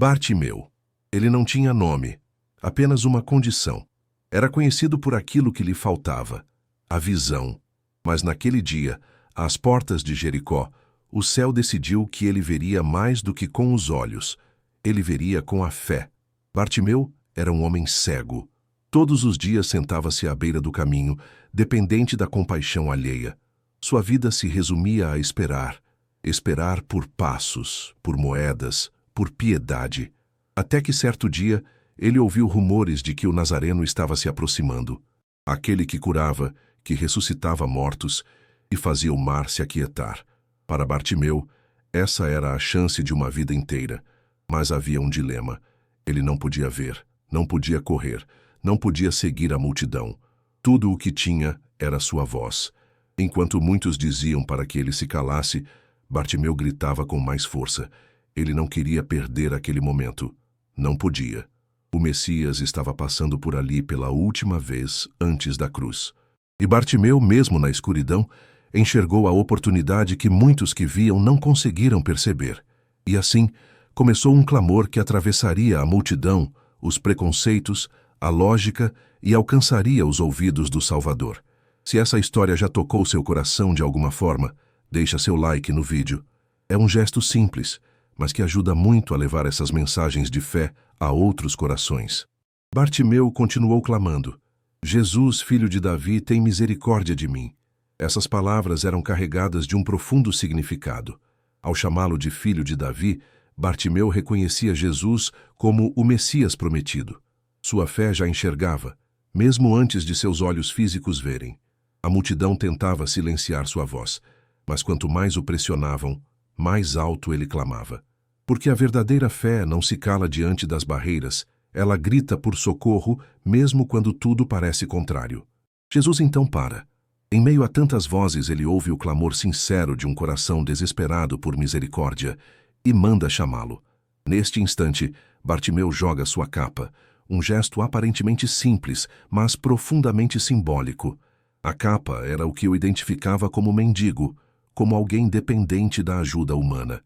Bartimeu. Ele não tinha nome, apenas uma condição. Era conhecido por aquilo que lhe faltava, a visão. Mas naquele dia, às portas de Jericó, o céu decidiu que ele veria mais do que com os olhos. Ele veria com a fé. Bartimeu era um homem cego. Todos os dias sentava-se à beira do caminho, dependente da compaixão alheia. Sua vida se resumia a esperar. Esperar por passos, por moedas, por piedade. Até que certo dia, ele ouviu rumores de que o Nazareno estava se aproximando. Aquele que curava, que ressuscitava mortos e fazia o mar se aquietar. Para Bartimeu, essa era a chance de uma vida inteira. Mas havia um dilema. Ele não podia ver, não podia correr, não podia seguir a multidão. Tudo o que tinha era sua voz. Enquanto muitos diziam para que ele se calasse, Bartimeu gritava com mais força. Ele não queria perder aquele momento. Não podia. O Messias estava passando por ali pela última vez antes da cruz. E Bartimeu, mesmo na escuridão, enxergou a oportunidade que muitos que viam não conseguiram perceber. E assim, começou um clamor que atravessaria a multidão, os preconceitos, a lógica e alcançaria os ouvidos do Salvador. Se essa história já tocou seu coração de alguma forma, deixa seu like no vídeo. É um gesto simples, mas que ajuda muito a levar essas mensagens de fé a outros corações. Bartimeu continuou clamando: Jesus, filho de Davi, tem misericórdia de mim. Essas palavras eram carregadas de um profundo significado. Ao chamá-lo de filho de Davi, Bartimeu reconhecia Jesus como o Messias prometido. Sua fé já enxergava, mesmo antes de seus olhos físicos verem. A multidão tentava silenciar sua voz, mas quanto mais o pressionavam, mais alto ele clamava. Porque a verdadeira fé não se cala diante das barreiras, ela grita por socorro mesmo quando tudo parece contrário. Jesus então para. Em meio a tantas vozes ele ouve o clamor sincero de um coração desesperado por misericórdia e manda chamá-lo. Neste instante, Bartimeu joga sua capa, um gesto aparentemente simples, mas profundamente simbólico. A capa era o que o identificava como mendigo, como alguém dependente da ajuda humana.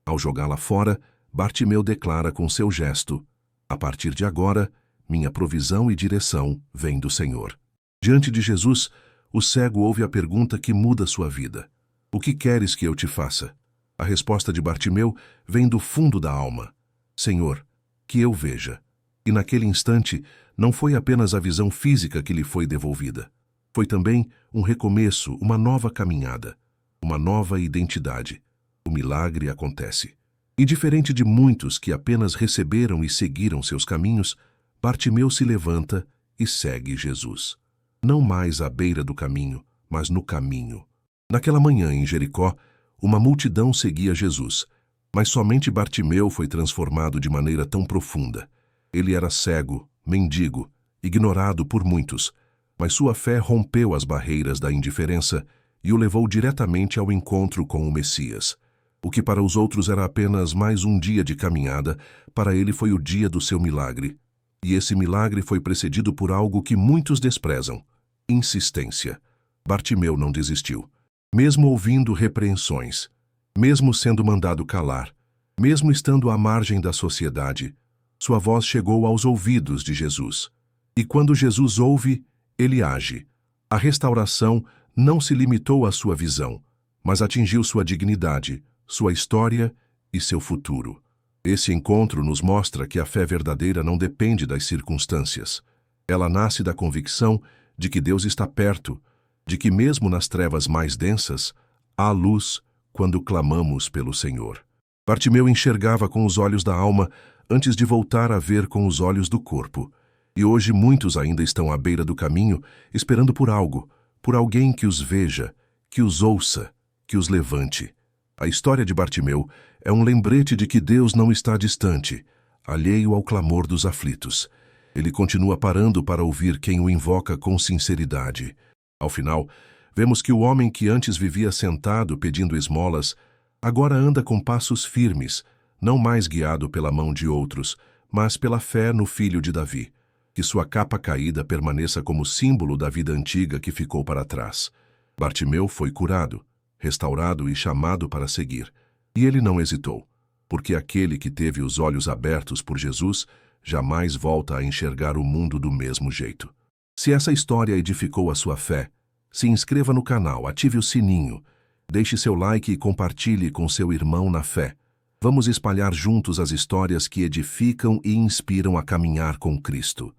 Ao jogá-la fora, Bartimeu declara com seu gesto: a partir de agora, minha provisão e direção vêm do Senhor. Diante de Jesus, o cego ouve a pergunta que muda sua vida: o que queres que eu te faça? A resposta de Bartimeu vem do fundo da alma: Senhor, que eu veja. E naquele instante, não foi apenas a visão física que lhe foi devolvida. Foi também um recomeço, uma nova caminhada, uma nova identidade. O milagre acontece. E diferente de muitos que apenas receberam e seguiram seus caminhos, Bartimeu se levanta e segue Jesus. Não mais à beira do caminho, mas no caminho. Naquela manhã em Jericó, uma multidão seguia Jesus, mas somente Bartimeu foi transformado de maneira tão profunda. Ele era cego, mendigo, ignorado por muitos, mas sua fé rompeu as barreiras da indiferença e o levou diretamente ao encontro com o Messias. O que para os outros era apenas mais um dia de caminhada, para ele foi o dia do seu milagre. E esse milagre foi precedido por algo que muitos desprezam: insistência. Bartimeu não desistiu. Mesmo ouvindo repreensões, mesmo sendo mandado calar, mesmo estando à margem da sociedade, sua voz chegou aos ouvidos de Jesus. E quando Jesus ouve, ele age. A restauração não se limitou à sua visão, mas atingiu sua dignidade, sua história e seu futuro. Esse encontro nos mostra que a fé verdadeira não depende das circunstâncias. Ela nasce da convicção de que Deus está perto, de que mesmo nas trevas mais densas, há luz quando clamamos pelo Senhor. Bartimeu enxergava com os olhos da alma antes de voltar a ver com os olhos do corpo. E hoje muitos ainda estão à beira do caminho, esperando por algo, por alguém que os veja, que os ouça, que os levante. A história de Bartimeu é um lembrete de que Deus não está distante, alheio ao clamor dos aflitos. Ele continua parando para ouvir quem o invoca com sinceridade. Ao final, vemos que o homem que antes vivia sentado pedindo esmolas, agora anda com passos firmes, não mais guiado pela mão de outros, mas pela fé no Filho de Davi. Que sua capa caída permaneça como símbolo da vida antiga que ficou para trás. Bartimeu foi curado, restaurado e chamado para seguir. E ele não hesitou. porque aquele que teve os olhos abertos por Jesus jamais volta a enxergar o mundo do mesmo jeito. Se essa história edificou a sua fé, se inscreva no canal, ative o sininho, deixe seu like e compartilhe com seu irmão na fé. Vamos espalhar juntos as histórias que edificam e inspiram a caminhar com Cristo.